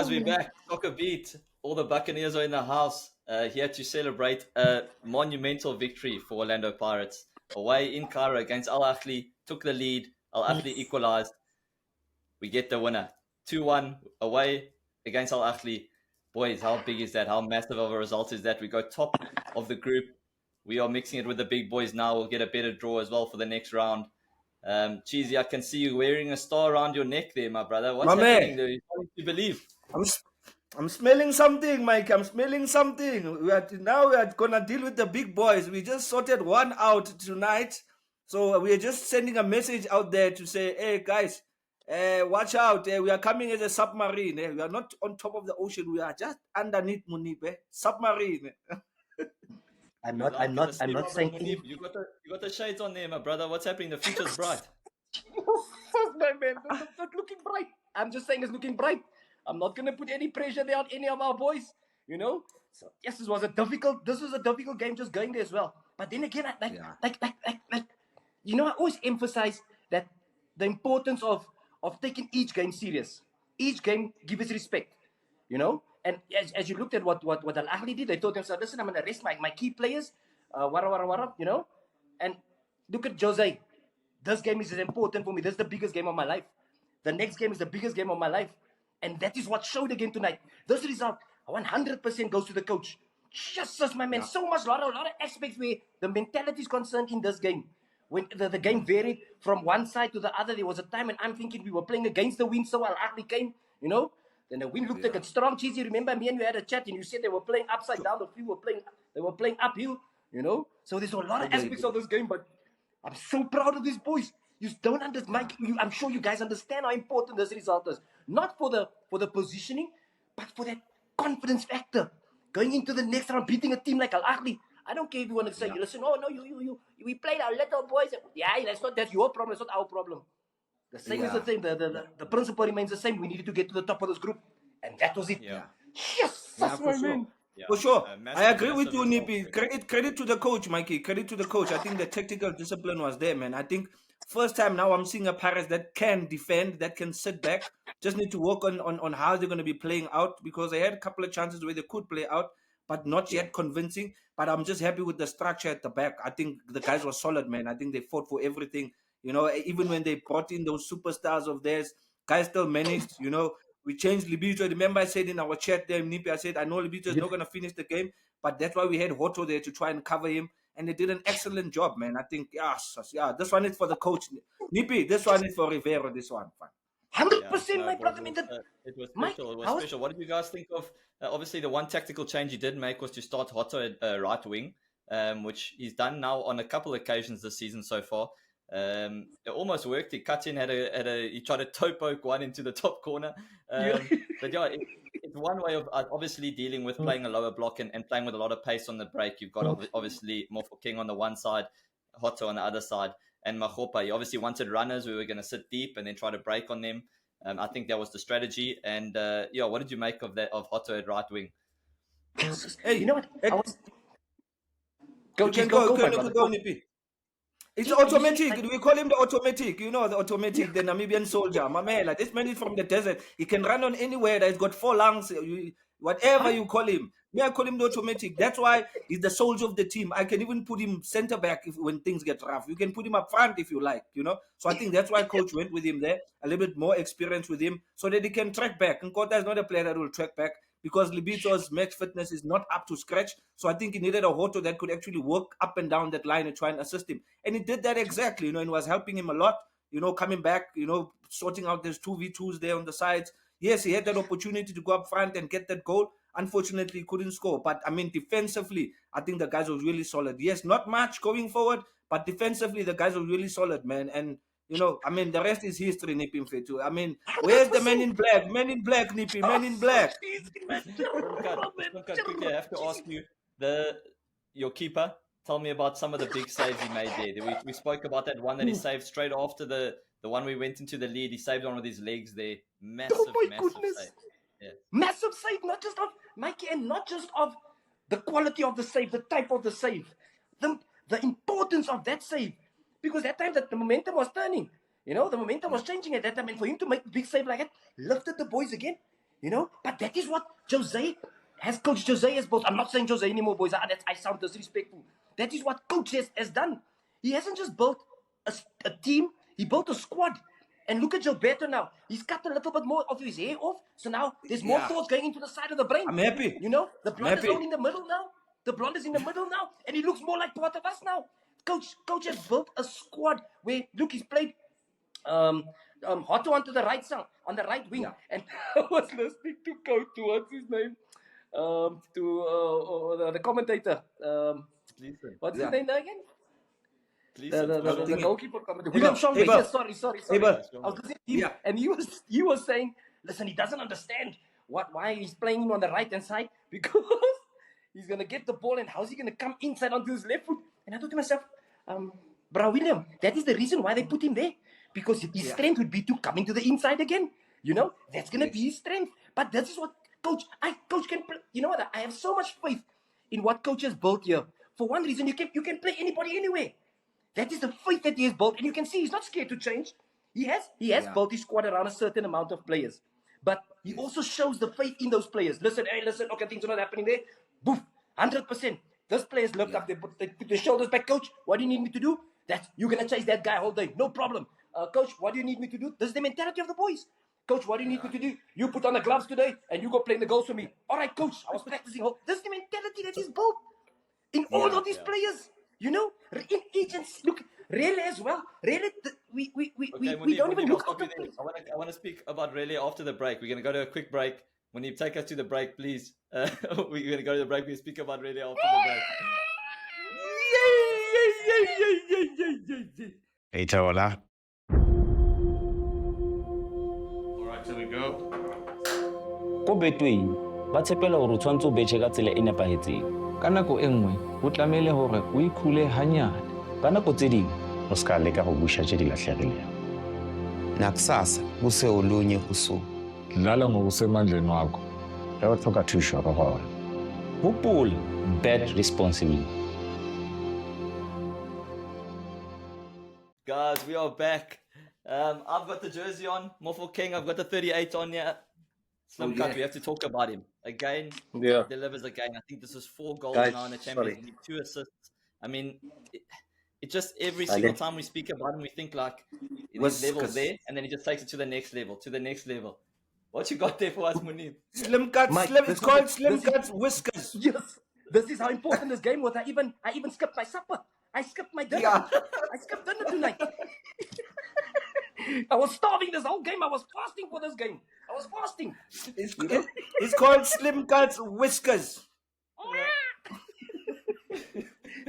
guys, we're back. SoccerBeat. All the Buccaneers are in the house, here to celebrate a monumental victory for Orlando Pirates. Away in Cairo against Ahly, took the lead. Ahly equalized. We get the winner. 2-1 away against Ahly. Boys, how big is that? How massive of a result is that? We go top of the group. We are mixing it with the big boys now. We'll get a better draw as well for the next round. Cheesy, I can see you wearing a star around your neck there, my brother. What's happening there? You can't believe. I'm smelling something, Mike. I'm smelling something. We are gonna deal with the big boys. We just sorted one out tonight, so we are just sending a message out there to say, "Hey guys, watch out! We are coming as a submarine. We are not on top of the ocean. We are just underneath Moeneeb. Submarine." I'm not saying Moeneeb, you got the shades on there, my brother. What's happening? The future's bright. No, man, it's not looking bright. I'm just saying it's looking bright. I'm not gonna put any pressure there on any of our boys, you know. So yes, this was a difficult game just going there as well. But then again, I always emphasize that the importance of taking each game serious. Each game give us respect, you know. And as you looked at what Al Ahly did, they told themselves, listen, I'm gonna rest my key players, you know. And look at Jose. This game is important for me. This is the biggest game of my life. The next game is the biggest game of my life. And that is what showed again tonight. This result 100% goes to the coach. Jesus, my man. So much, a lot of aspects where the mentality is concerned in this game. When the game varied from one side to the other, there was a time when I'm thinking we were playing against the wind, so Al Ahly came, you know. Then the wind looked like a strong. Cheesy, remember me and you had a chat and you said they were playing upside down. The few they were playing uphill, you know. So there's a lot of aspects of this game, but I'm so proud of these boys. You don't understand. I'm sure you guys understand how important this result is. Not for the positioning, but for that confidence factor. Going into the next round, beating a team like Al Ahly. I don't care if you want to say, listen, oh no, we played our little boys. Yeah, that's your problem. It's not our problem. The same is the thing. The principle remains the same. We needed to get to the top of this group, and that was it. Yes, that's my man. Yeah. For sure. I agree with you, Nippy. Credit to the coach, Mikey. Credit to the coach. I think the tactical discipline was there, man. I think first time now I'm seeing a Paris that can defend, that can sit back. Just need to work on how they're going to be playing out, because they had a couple of chances where they could play out, but not yet convincing. But I'm just happy with the structure at the back. I think the guys were solid, man. I think they fought for everything. You know, even when they brought in those superstars of theirs, guys still managed, you know. We changed Libito. Remember I said in our chat there, Nipi, I said, I know Libito is not going to finish the game, but that's why we had Hoto there to try and cover him. And they did an excellent job, man. I think, this one is for the coach. Nipi, this one is for Riveiro, this one. 100%, my brother. It was special. It was special. What did you guys think of? Obviously, the one tactical change he did make was to start Hoto at right wing, which he's done now on a couple of occasions this season so far. It almost worked. He cut in, he tried to toe poke one into the top corner. But yeah, it's one way of obviously dealing with playing a lower block and playing with a lot of pace on the break. You've got obviously Mofokeng on the one side, Hoto on the other side, and Mahopa. You obviously wanted runners. We were going to sit deep and then try to break on them. I think that was the strategy. And what did you make of that, of Hoto at right wing? Hey, you know what? Go, Nipi. It's automatic. We call him the automatic. You know, the automatic, the Namibian soldier. Mamela. This man is from the desert. He can run on anywhere. He's got 4 lungs. Whatever you call him. Me, I call him the automatic. That's why he's the soldier of the team. I can even put him center back when things get rough. You can put him up front if you like, you know. So I think that's why coach went with him there. A little bit more experience with him so that he can track back. And Kota is not a player that will track back, because Libito's match fitness is not up to scratch. So I think he needed a Hoto that could actually work up and down that line and try and assist him. And he did that exactly, you know, and was helping him a lot, you know, coming back, you know, sorting out those 2v2s there on the sides. Yes, he had that opportunity to go up front and get that goal. Unfortunately, he couldn't score. But, I mean, defensively, I think the guys were really solid. Yes, not much going forward, but defensively, the guys were really solid, man. And, you know, I mean, the rest is history, Nipi Mfetu. I mean, where's the man in black? Man in black, Nipi, man in black. Quickly, I have to ask you, your keeper, tell me about some of the big saves he made there. We spoke about that one that he saved straight after the one we went into the lead. He saved one with his legs there. Massive save. Yeah. Massive save, not just of Mikey, and not just of the quality of the save, the type of the save, the importance of that save. Because that time that the momentum was turning, you know, the momentum was changing at that time. And for him to make a big save like that, lifted the boys again. You know, but that is what Coach Jose has built. I'm not saying Jose anymore, boys. I sound disrespectful. That is what Coach has done. He hasn't just built a team, he built a squad. And look at Gilberto now. He's cut a little bit more of his hair off. So now there's more thoughts going into the side of the brain. I'm happy. You know, the blonde is only in the middle now. The blonde is in the middle now. And he looks more like part of us now. Coach has built a squad where, look, he's played Hotto onto the right side, on the right wing. And I was listening to Coach, what's his name? The commentator. What's his name again? The goalkeeper commentator. William Shongbe. Yes, sorry. I was listening to him, and he was saying, listen, he doesn't understand why he's playing him on the right hand side, because he's gonna get the ball and how's he gonna come inside onto his left foot? And I thought to myself, Bro William, that is the reason why they put him there, because his strength would be to coming to the inside again. You know, that's gonna be his strength. But that is what Coach can play. You know what? I have so much faith in what Coach has built here. For one reason, you can play anybody anywhere. That is the faith that he has built, and you can see he's not scared to change. He has built his squad around a certain amount of players, but he also shows the faith in those players. Listen, okay, things are not happening there. Boof, 100%. Those players lift up, they put their shoulders back. Coach, what do you need me to do? You're gonna chase that guy all day, no problem. Coach, what do you need me to do? This is the mentality of the boys. Coach, what do you need me to do? You put on the gloves today, and you go play the goals for me. All right, Coach, I was practicing. This is the mentality that is built in all of these players. You know, in agents, look, Rele as well. Rele, we don't even look up. I want to speak about Rele after the break. We're going to go to a quick break. When you take us to the break, please. We're going to go to the break. We'll speak about Rele after the break. Hey, Taola. All right, here we go. Ko betweng ba tshepela hore o tshwantse o betjhe ka tsela e nepahetseng. Ka nako e nngwe o tlamehile hore o ikhule hanyane. Ka nako tse ding O ska leka go busha tse di lahlegileng. Nakusasa kuse olunye usuku. Dlala ngokusemandleni wakho. Ge o tlhoka thuso go gona. hopola, bet responsibly. Guys, we are back. I've got the jersey on, Mofokeng. I've got the 38 on here. Slim Cut, we have to talk about him. Again, delivers again. I think this is 4 goals now in the Champions League, 2 assists. I mean, it just every single time we speak about him, we think like his level's there, and then he just takes it to the next level, What you got there for us, Moeneeb? Slim Cuts, it's called Slim Cuts Whiskers. Yes, this is how important this game was. I even skipped my supper. I skipped my dinner. I skipped dinner tonight. I was starving this whole game. I was fasting for this game. I was fasting. It's called Slim Cuts Whiskers.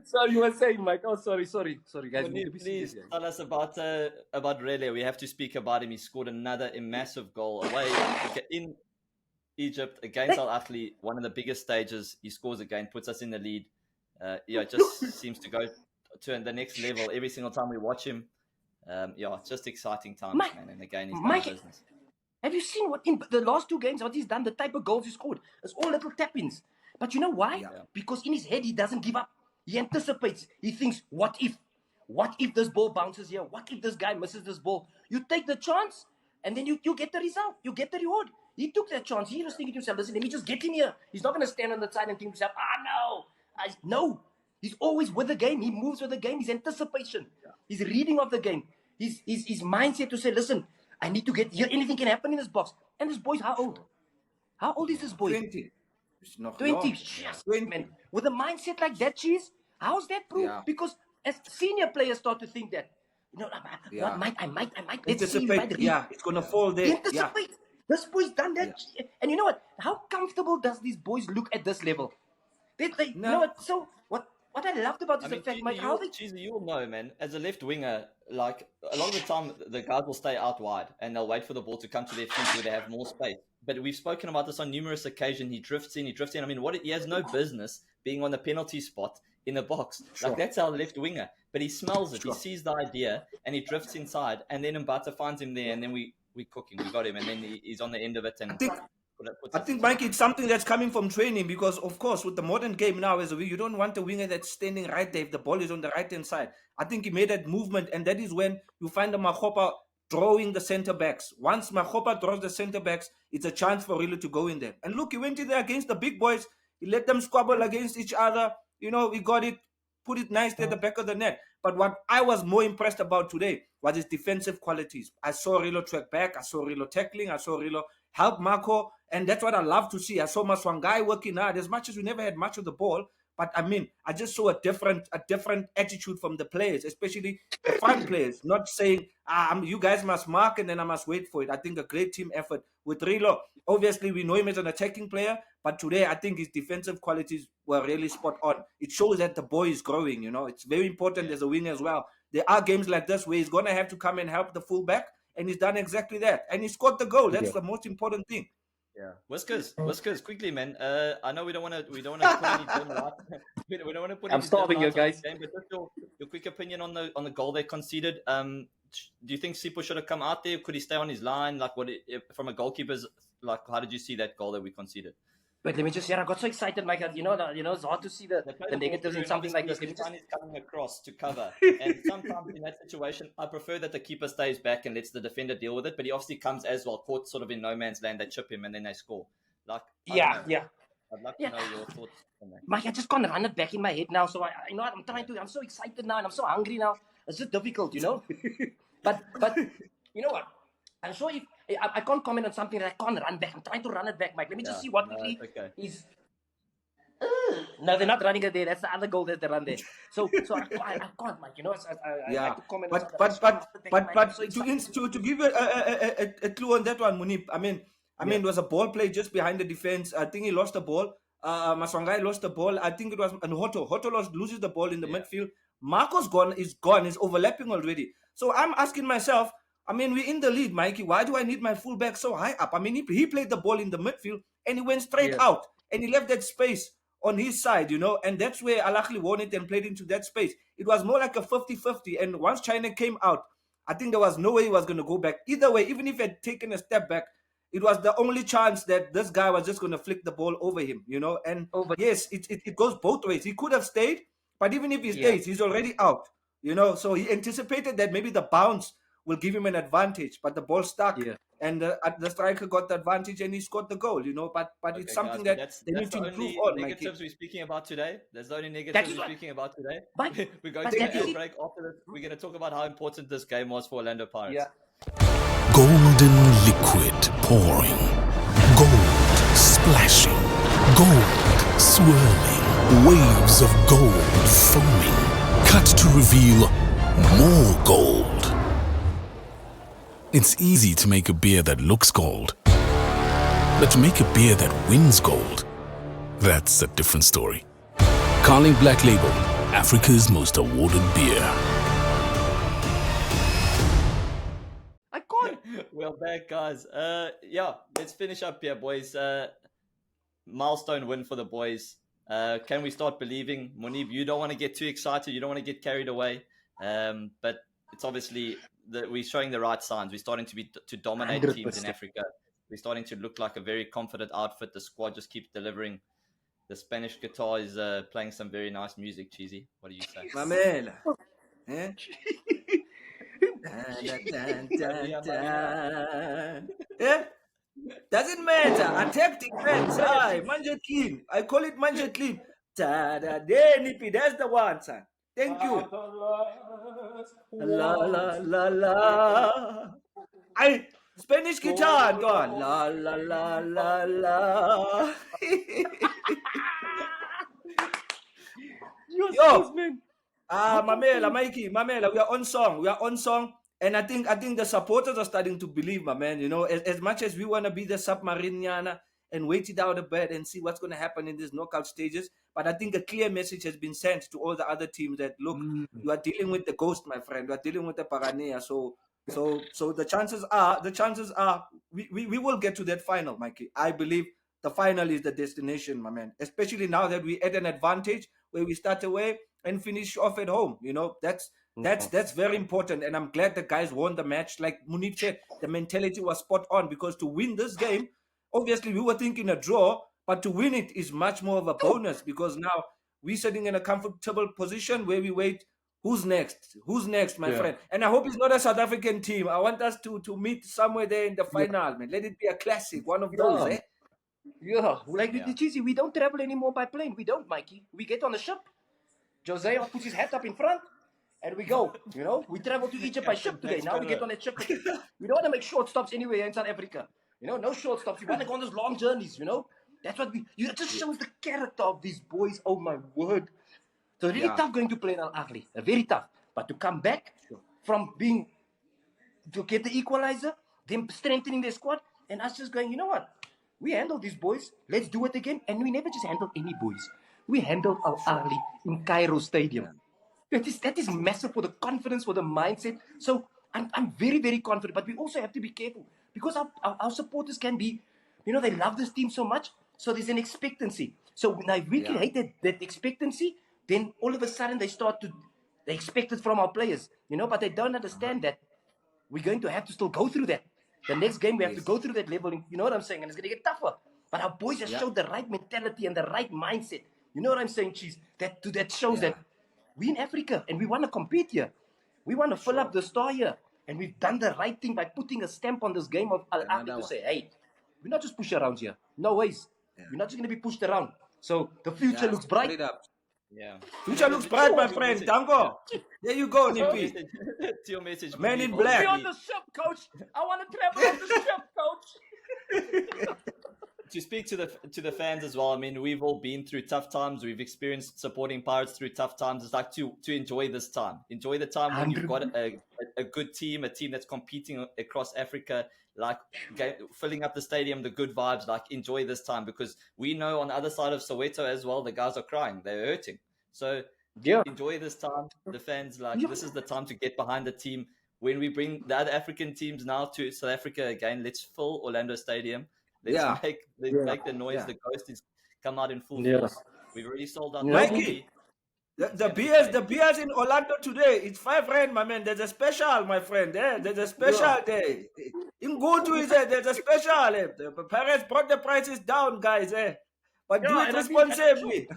Sorry, you were saying, Mike. Oh, sorry, guys. Please tell us about Rele. We have to speak about him. He scored another massive goal away in Egypt against Al Ahly, one of the biggest stages. He scores again, puts us in the lead. It just seems to go to the next level every single time we watch him. It's just exciting times, man. And again, he's done business. Have you seen what in the last 2 games, what he's done, the type of goals he scored? It's all little tap-ins. But you know why? Because in his head, he doesn't give up. He anticipates. He thinks, what if? What if this ball bounces here? What if this guy misses this ball? You take the chance, and then you get the result. You get the reward. He took that chance. He was thinking to himself, listen, let me just get in here. He's not going to stand on the side and think to himself, no. He's always with the game. He moves with the game. His anticipation. His reading of the game. His mindset to say, listen, I need to get here. Anything can happen in this box. And this boy's how old? How old is this boy? 20. It's not 20. Long. Yes, man. With a mindset like that, Cheese, how's that proof? Yeah. Because as senior players start to think that, I might. Anticipate. It's going to fall there. Anticipate. This boy's done that. Yeah. And you know what? How comfortable does these boys look at this level? You know what? So what I loved about this fact, Mike, you'll know, man, as a left winger, like a lot of the time the guys will stay out wide and they'll wait for the ball to come to their feet where they have more space. But we've spoken about this on numerous occasions. He drifts in. I mean, he has no business being on the penalty spot in the box. Like, that's our left winger. But he smells it. He sees the idea and he drifts inside. And then Mbata finds him there and then we cook him. We got him. And then he's on the end of it. And I think, Mike, it's something that's coming from training because, of course, with the modern game now, you don't want a winger that's standing right there if the ball is on the right-hand side. I think he made that movement, and that is when you find the Mahopa drawing the centre backs. Once Makgopa draws the centre backs, it's a chance for Rilo to go in there. And look, he went in there against the big boys. He let them squabble against each other. You know, he got it, put it nicely at the back of the net. But what I was more impressed about today was his defensive qualities. I saw Rilo track back. I saw Rilo tackling. I saw Rilo help Marco. And that's what I love to see. I saw Maswangai working hard. As much as we never had much of the ball, but I mean, I just saw a different attitude from the players, especially the front players, not saying, you guys must mark and then I must wait for it. I think a great team effort with Rilo. Obviously, we know him as an attacking player, but today I think his defensive qualities were really spot on. It shows that the boy is growing, you know. It's very important as a winger as well. There are games like this where he's going to have to come and help the fullback, and he's done exactly that. And he scored the goal. That's the most important thing. Yeah, Whiskers, quickly, man. I know we don't want to put any dim light. We don't want to put. I'm starving you guys. Game, but just your quick opinion on the goal they conceded. Do you think Sipho should have come out there? Could he stay on his line? Like, from a goalkeeper's, like, how did you see that goal that we conceded? Wait, let me just. I got so excited, Mike. You know, it's hard to see the negatives in something like this. He's coming across to cover, and sometimes in that situation, I prefer that the keeper stays back and lets the defender deal with it. But he obviously comes as well, caught sort of in no man's land. They chip him and then they score. Like, yeah. I'd love to know your thoughts on that. Mike, I just can't run it back in my head now. So I'm trying to. I'm so excited now, and I'm so hungry now. It's just difficult, you know. but you know what? I'm sure if I can't comment on something that I can't run back. I'm trying to run it back, Mike. Let me just see what quickly is. No, they're not running it there. That's the other goal that they run there. So I can't, Mike. You know, I have to comment. But to give you a clue on that one, Moeneeb. I mean, it was a ball play just behind the defense. I think he lost the ball. Maswangai lost the ball. I think it was Hoto loses the ball in the midfield. Marco's is gone. He's overlapping already. So I'm asking myself, I mean, we're in the lead, Mikey. Why do I need my fullback so high up? I mean, he played the ball in the midfield and he went straight out and he left that space on his side, you know, and that's where Ahly won it and played into that space. It was more like a 50-50. And once Chaine came out, I think there was no way he was going to go back. Either way, even if he had taken a step back, it was the only chance that this guy was just going to flick the ball over him, you know. And yes, it goes both ways. He could have stayed, but even if he stays, he's already out, you know. So he anticipated that maybe the bounce will give him an advantage, but the ball stuck, and the striker got the advantage and he scored the goal, you know. But it's something that they need to improve on. Negatives we're speaking about today. That's the only negatives we're speaking about today. We're going to take a break after this. We're going to talk about how important this game was for Orlando Pirates. Golden liquid pouring, gold splashing, gold swirling, waves of gold foaming, cut to reveal more gold. It's easy to make a beer that looks gold, but to make a beer that wins gold, that's a different story. Carling Black Label, Africa's most awarded beer. Well back, guys. Let's finish up here, boys. Milestone win for the boys. Can we start believing? Moeneeb, you don't want to get too excited. You don't want to get carried away. But it's obviously that we're showing the right signs. We're starting to dominate 100%. Teams in Africa. We're starting to look like a very confident outfit. The squad just keeps delivering. The Spanish guitar is playing some very nice music. Cheesy, what do you say? Mamela. Yeah, doesn't matter. Attack defense. Manje clean. I call it manje clean. Nipi, that's the one, son. Thank you. La la la la. Spanish guitar gone. La la la la la. Yo, Mamela, Mikey, Mamela, we are on song. And I think the supporters are starting to believe, my man. You know, as much as we want to be the submariniana and wait it out a bit and see what's going to happen in these knockout stages, but I think a clear message has been sent to all the other teams that look, you are dealing with the ghost, my friend. You are dealing with the Piranha. So the chances are we will get to that final, Mikey. I believe the final is the destination, my man. Especially now that we at an advantage where we start away and finish off at home. You know, that's very important, and I'm glad the guys won the match. Like Moeneeb said, the mentality was spot on, because to win this game, obviously we were thinking a draw, but to win it is much more of a bonus, because now we're sitting in a comfortable position where we wait Who's next? Who's next, my friend? And I hope it's not a South African team. I want us to meet somewhere there in the final, man. Let it be a classic, one of those, eh? Yeah, like with the Cheesy, we don't travel anymore by plane. We don't, Mikey. We get on a ship. Jose puts his hat up in front, and we go. You know, we travel to Egypt by ship today. Now we get on a ship. We don't want to make short stops anywhere in South Africa. You know, no short stops. We want to go on those long journeys. You know, that's what we. It just shows the character of these boys. Oh my word! So really tough going to play in Ahly. Very tough. But to come back from being to get the equalizer, them strengthening their squad, and us just going, you know what? We handled these boys. Let's do it again. And we never just handled any boys. We handled our Ahly in Cairo Stadium. That is massive for the confidence, for the mindset. So I'm very, very confident. But we also have to be careful because our supporters can be, you know, they love this team so much. So there's an expectancy. So now if we create that expectancy, then all of a sudden they expect it from our players, you know, but they don't understand that we're going to have to still go through that. The next game we have to go through that level, you know what I'm saying? And it's going to get tougher. But our boys have showed the right mentality and the right mindset. You know what I'm saying, Cheese? That shows that we in Africa and we want to compete here. We want to fill up the star here. And we've done the right thing by putting a stamp on this game of Al Ahly to say, hey, we're not just push around here. No ways. We're not just going to be pushed around. So the future looks bright. Future looks bright, my friend. Tango. There you go, Nipi. To your message, Man in black. Be on the ship, coach. I want to travel on the ship, coach. To speak to the fans as well, I mean, we've all been through tough times. We've experienced supporting Pirates through tough times. It's like to enjoy this time. Enjoy the time when you've got a good team, a team that's competing across Africa, like filling up the stadium, the good vibes. Like, enjoy this time because we know on the other side of Soweto as well, the guys are crying. They're hurting. So enjoy this time. The fans, this is the time to get behind the team. When we bring the other African teams now to South Africa again, let's fill Orlando Stadium. Let's make the noise. The ghost is come out in full force. We've already sold out. Mikey, the beers in Orlando today, it's 5 rand, my man. There's a special, my friend. There's a special day. In Gutu is there's a special. The Paris brought the prices down, guys. But do it responsibly.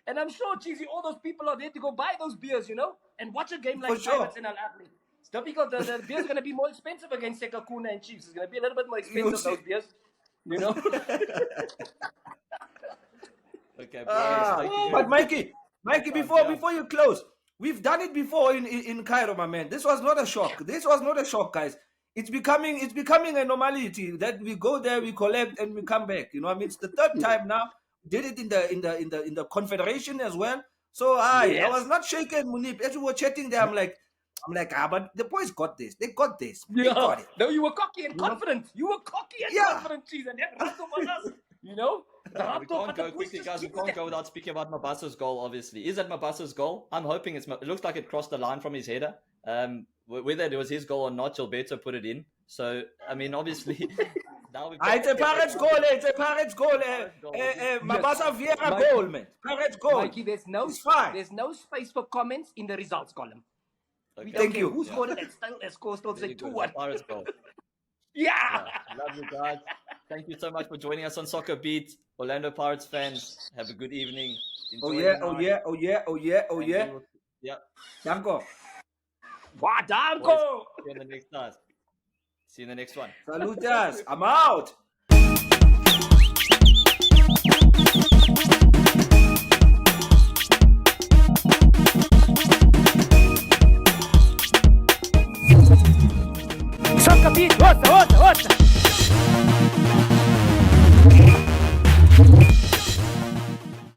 And I'm sure, Cheesy, all those people are there to go buy those beers, you know, and watch a game like Pirates and Al Ahly. So because the beers are going to be more expensive against Sekakuna and Chiefs. It's going to be a little bit more expensive, those beers, you know. Okay, but Mikey, before you close, we've done it before in Cairo, my man. This was not a shock. This was not a shock, guys. It's becoming a normality that we go there, we collect, and we come back. You know, I mean, it's the 3rd time now. Did it in the Confederation as well. So I was not shaken, Moeneeb. As we were chatting there, I'm like, but the boys got this. They got this. They got it. No, you were cocky and confident. You were cocky and confident, Cheese, and that was us. You know? We can't go quickly, guys. We can't go without speaking about Mabasa's goal, obviously. Is that Mabasa's goal? I'm hoping it looks like it crossed the line from his header. Whether it was his goal or not, Gilberto put it in. So, I mean, obviously... It's a Pirates goal. It's a Pirates goal. Mabasa Vieira goal, man. Pirates goal. Mikey, there's no space for comments in the results column. Okay. Thank you. Who scored it? That score still say 2-1. Pirates goal. Yeah. Love you guys. Thank you so much for joining us on SoccerBeat. Orlando Pirates fans, have a good evening. Oh yeah. Yeah. Danko. Danko. See you in the next task. See you in the next one. Salutas. I'm out. SoccerBeat, ouça.